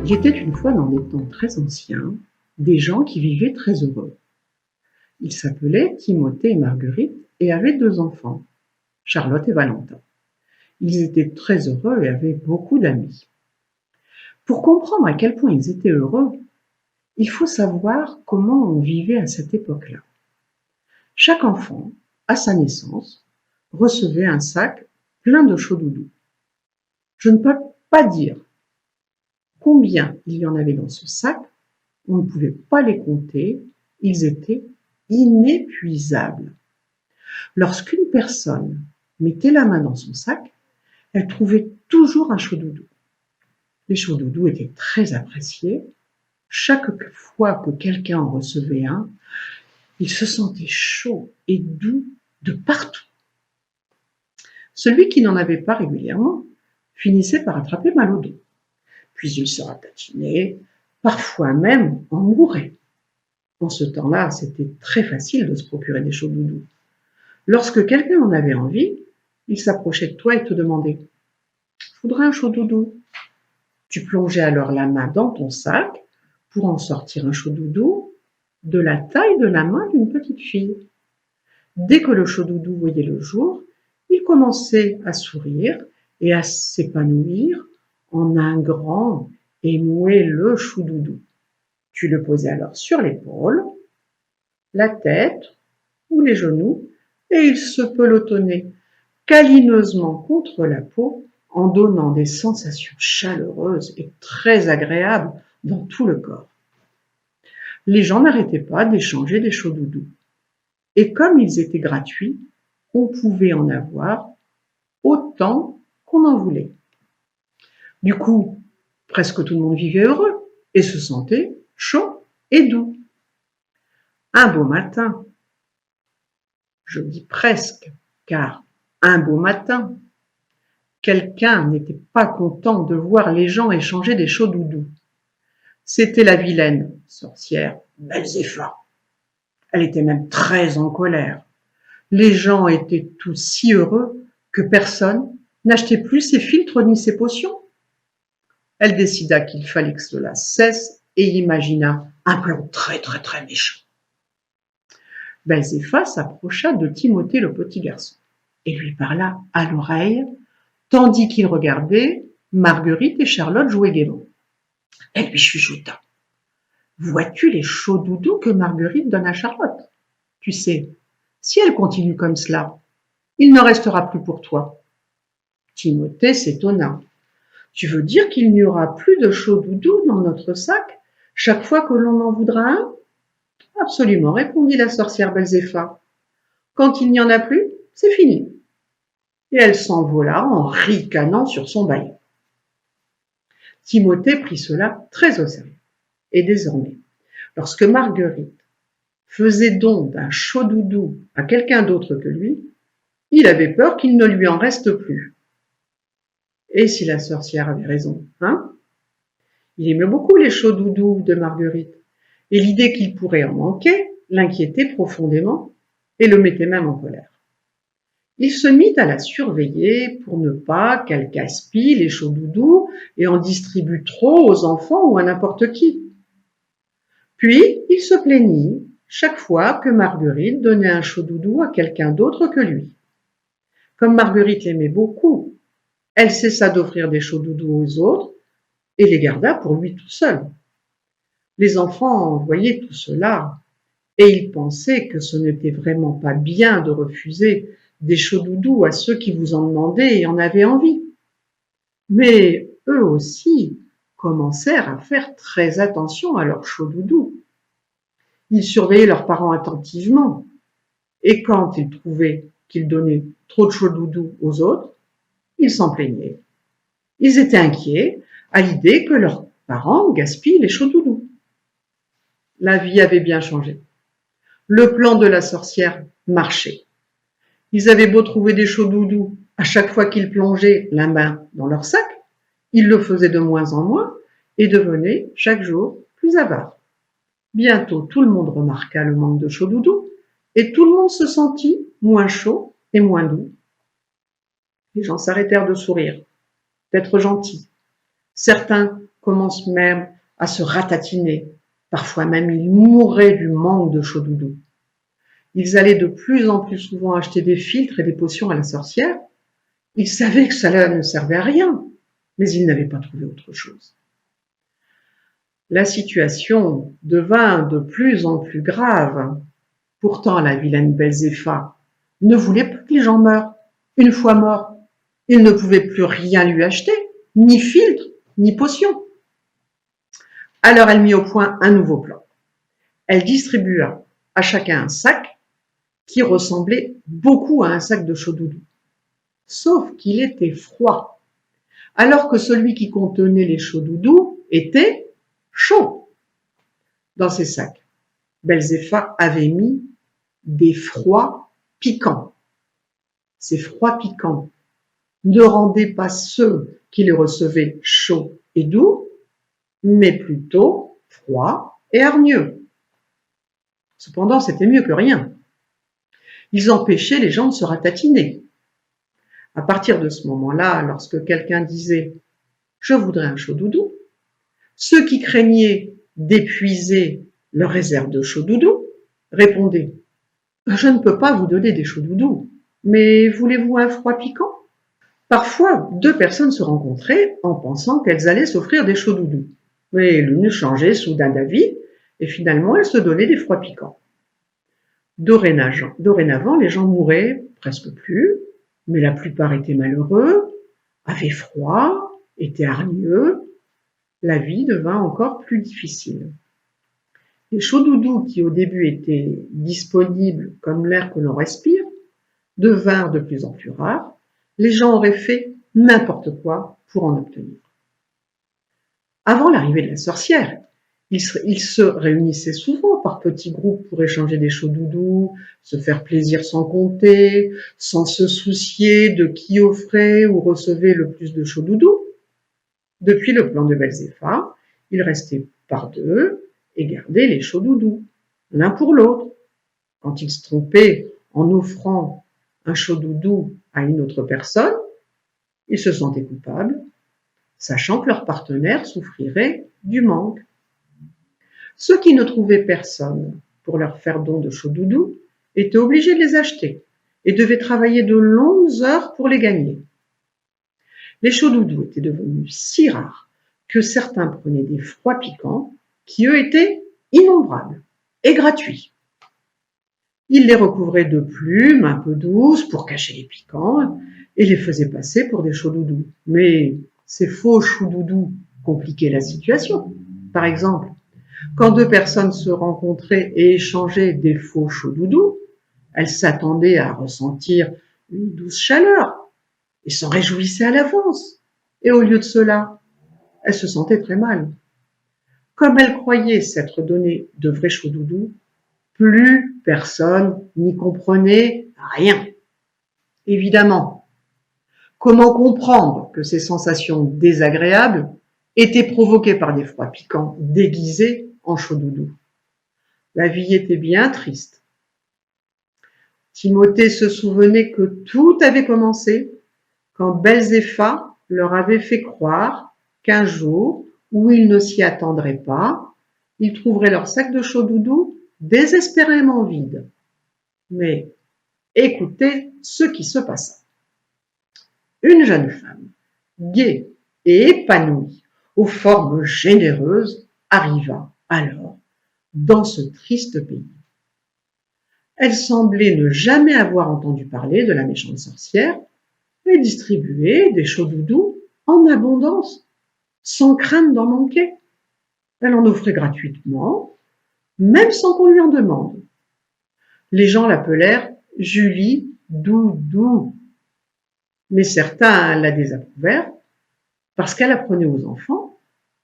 Il était une fois dans des temps très anciens, des gens qui vivaient très heureux. Ils s'appelaient Timothée et Marguerite et avaient 2 enfants, Charlotte et Valentin. Ils étaient très heureux et avaient beaucoup d'amis. Pour comprendre à quel point ils étaient heureux, il faut savoir comment on vivait à cette époque-là. Chaque enfant, à sa naissance, recevait un sac plein de chaud-doudou. Je ne peux pas dire combien il y en avait dans ce sac, on ne pouvait pas les compter, ils étaient inépuisables. Lorsqu'une personne mettait la main dans son sac, elle trouvait toujours un chaud-doudou. Les chauds-doudous étaient très appréciés. Chaque fois que quelqu'un en recevait un, il se sentait chaud et doux de partout. Celui qui n'en avait pas régulièrement finissait par attraper mal au dos. Puis il se ratatinait, parfois même en mourait. En ce temps-là, c'était très facile de se procurer des chauds-doudous. Lorsque quelqu'un en avait envie, il s'approchait de toi et te demandait « Je voudrais un chaud-doudou ». Tu plongeais alors la main dans ton sac pour en sortir un chaud-doudou de la taille de la main d'une petite fille. Dès que le chaud-doudou voyait le jour, il commençait à sourire et à s'épanouir en un grand et moelleux chou-doudou. Tu le posais alors sur l'épaule, la tête ou les genoux et il se pelotonnait câlineusement contre la peau en donnant des sensations chaleureuses et très agréables dans tout le corps. Les gens n'arrêtaient pas d'échanger des chauds-doudous. Et comme ils étaient gratuits, on pouvait en avoir autant qu'on en voulait. Du coup, presque tout le monde vivait heureux et se sentait chaud et doux. Un beau matin, je dis presque, car un beau matin, quelqu'un n'était pas content de voir les gens échanger des chauds-doudous. C'était la vilaine sorcière Belzéfa. Elle était même très en colère. Les gens étaient tous si heureux que personne n'achetait plus ses filtres ni ses potions. Elle décida qu'il fallait que cela cesse et imagina un plan très méchant. Belzéfa s'approcha de Timothée le petit garçon et lui parla à l'oreille, tandis qu'il regardait Marguerite et Charlotte jouer gaiement. Elle lui chuchota. « Vois-tu les chauds-doudous que Marguerite donne à Charlotte? Tu sais, si elle continue comme cela, il ne restera plus pour toi. » Timothée s'étonna. « Tu veux dire qu'il n'y aura plus de chauds-doudous dans notre sac chaque fois que l'on en voudra un? » Absolument, répondit la sorcière Belzéfa. Quand il n'y en a plus, c'est fini. Et elle s'envola en ricanant sur son bâillon. Timothée prit cela très au sérieux. Et désormais, lorsque Marguerite faisait don d'un chaud-doudou à quelqu'un d'autre que lui, il avait peur qu'il ne lui en reste plus. Et si la sorcière avait raison, hein? Il aimait beaucoup les chauds-doudous de Marguerite, et l'idée qu'il pourrait en manquer l'inquiétait profondément et le mettait même en colère. Il se mit à la surveiller pour ne pas qu'elle gaspille les chauds-doudous et en distribue trop aux enfants ou à n'importe qui. Puis, il se plaignit chaque fois que Marguerite donnait un chaud-doudou à quelqu'un d'autre que lui. Comme Marguerite l'aimait beaucoup, elle cessa d'offrir des chauds-doudous aux autres et les garda pour lui tout seul. Les enfants voyaient tout cela et ils pensaient que ce n'était vraiment pas bien de refuser des chauds-doudous à ceux qui vous en demandaient et en avaient envie. Mais eux aussi commencèrent à faire très attention à leurs chauds-doudous. Ils surveillaient leurs parents attentivement et quand ils trouvaient qu'ils donnaient trop de chauds-doudous aux autres, ils s'en plaignaient. Ils étaient inquiets à l'idée que leurs parents gaspillent les chauds-doudous. La vie avait bien changé. Le plan de la sorcière marchait. Ils avaient beau trouver des chauds-doudous à chaque fois qu'ils plongeaient la main dans leur sac, ils le faisaient de moins en moins et devenaient chaque jour plus avares. Bientôt, tout le monde remarqua le manque de chauds-doudous et tout le monde se sentit moins chaud et moins doux. Les gens s'arrêtèrent de sourire, d'être gentils. Certains commencent même à se ratatiner. Parfois même, ils mouraient du manque de chaud doudou. Ils allaient de plus en plus souvent acheter des filtres et des potions à la sorcière. Ils savaient que cela ne servait à rien, mais ils n'avaient pas trouvé autre chose. La situation devint de plus en plus grave. Pourtant, la vilaine Belzéfa ne voulait pas que les gens meurent. Une fois morts, ils ne pouvaient plus rien lui acheter, ni filtre, ni potion. Alors elle mit au point un nouveau plan. Elle distribua à chacun un sac qui ressemblait beaucoup à un sac de chaud doudou. Sauf qu'il était froid, alors que celui qui contenait les chauds doudous était chaud. Dans ces sacs, Belzéfa avait mis des froids piquants. Ces froids piquants ne rendaient pas ceux qui les recevaient chauds et doux, mais plutôt froids et hargneux. Cependant, c'était mieux que rien. Ils empêchaient les gens de se ratatiner. À partir de ce moment-là, lorsque quelqu'un disait « je voudrais un chaud doudou », ceux qui craignaient d'épuiser leur réserve de chaud doudou répondaient « je ne peux pas vous donner des chauds doudous, mais voulez-vous un froid piquant ?» Parfois, deux personnes se rencontraient en pensant qu'elles allaient s'offrir des chauds doudous. Mais l'une changeait soudain d'avis et finalement elle se donnait des froids piquants. Dorénavant, les gens mouraient presque plus, mais la plupart étaient malheureux, avaient froid, étaient hargneux. La vie devint encore plus difficile. Les chauds doudous qui au début étaient disponibles comme l'air que l'on respire devinrent de plus en plus rares. Les gens auraient fait n'importe quoi pour en obtenir. Avant l'arrivée de la sorcière, ils se réunissaient souvent par petits groupes pour échanger des chauds doudous, se faire plaisir sans compter, sans se soucier de qui offrait ou recevait le plus de chauds doudous. Depuis le plan de Belzéfa, ils restaient par deux et gardaient les chauds doudous, l'un pour l'autre. Quand ils se trompaient en offrant un chaud doudou à une autre personne, ils se sentaient coupables, sachant que leur partenaire souffrirait du manque. Ceux qui ne trouvaient personne pour leur faire don de chauds doudous étaient obligés de les acheter et devaient travailler de longues heures pour les gagner. Les chauds doudous étaient devenus si rares que certains prenaient des froids piquants qui, eux, étaient innombrables et gratuits. Ils les recouvraient de plumes un peu douces pour cacher les piquants et les faisaient passer pour des chauds doudous. Mais ces faux chauds doudous compliquaient la situation. Par exemple, quand deux personnes se rencontraient et échangeaient des faux chauds doudous, elles s'attendaient à ressentir une douce chaleur et s'en réjouissaient à l'avance. Et au lieu de cela, elles se sentaient très mal. Comme elles croyaient s'être donné de vrais chauds doudous, plus personne n'y comprenait rien. Évidemment, comment comprendre que ces sensations désagréables étaient provoquées par des froids piquants déguisés en chauds doudous? La vie était bien triste. Timothée se souvenait que tout avait commencé quand Belzéfa leur avait fait croire qu'un jour où ils ne s'y attendraient pas, ils trouveraient leur sac de chauds doudous désespérément vide. Mais écoutez ce qui se passa. Une jeune femme, gaie et épanouie, aux formes généreuses, arriva alors dans ce triste pays. Elle semblait ne jamais avoir entendu parler de la méchante sorcière et distribuait des chauds doudous en abondance, sans crainte d'en manquer. Elle en offrait gratuitement, même sans qu'on lui en demande. Les gens l'appelèrent Julie Doudou, mais certains la désapprouvèrent parce qu'elle apprenait aux enfants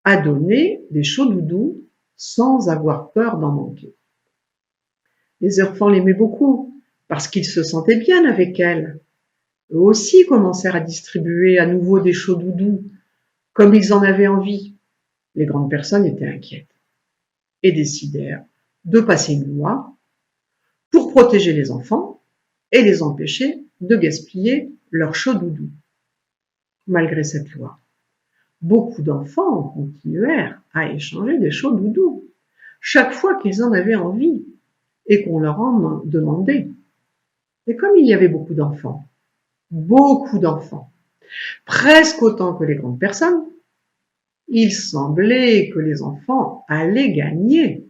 à donner des chauds doudous sans avoir peur d'en manquer. Les enfants l'aimaient beaucoup parce qu'ils se sentaient bien avec elle. Eux aussi commencèrent à distribuer à nouveau des chauds doudous comme ils en avaient envie. Les grandes personnes étaient inquiètes et décidèrent de passer une loi pour protéger les enfants et les empêcher de gaspiller leurs chauds doudous. Malgré cette loi, Beaucoup d'enfants continuèrent à échanger des chauds doudous chaque fois qu'ils en avaient envie et qu'on leur en demandait. Et comme il y avait beaucoup d'enfants, presque autant que les grandes personnes, il semblait que les enfants allaient gagner.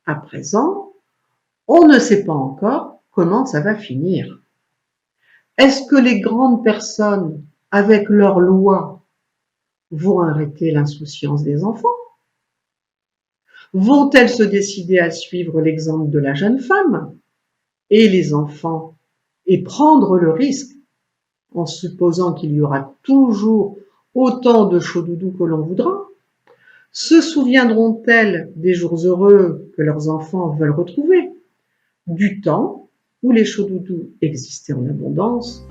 À présent, on ne sait pas encore comment ça va finir. Est-ce que les grandes personnes, avec leurs lois, vont arrêter l'insouciance des enfants? Vont-elles se décider à suivre l'exemple de la jeune femme et les enfants et prendre le risque, en supposant qu'il y aura toujours autant de chauds doudous que l'on voudra? Se souviendront-elles des jours heureux que leurs enfants veulent retrouver, du temps où les chauds doudous existaient en abondance,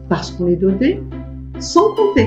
parce qu'on les donnait sans compter?